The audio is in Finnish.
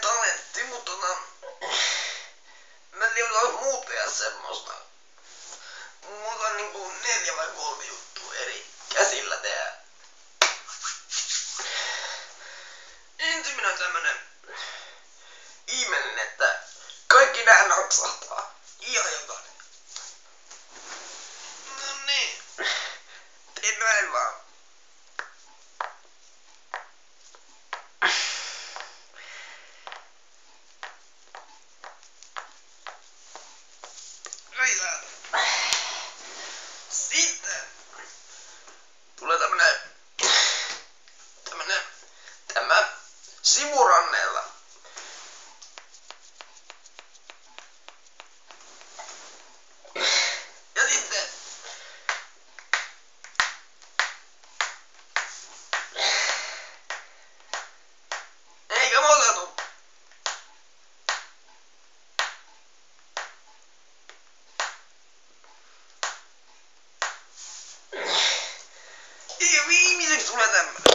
talentti, mutta mä en tiedä, jos muut tehdä semmoista. Mulla on niinku 4 vai 3 juttua eri käsillä tehdä. Ensimmäinen on tämmönen ihmeellinen, että kaikki nää naksahtaa. Ihan jokainen. No niin. Tein näin vaan. Sitten tulee tämä sivuranneella. Ja sitten eikä muuta tuu. Ja viimeiseksi tulee tämmönen.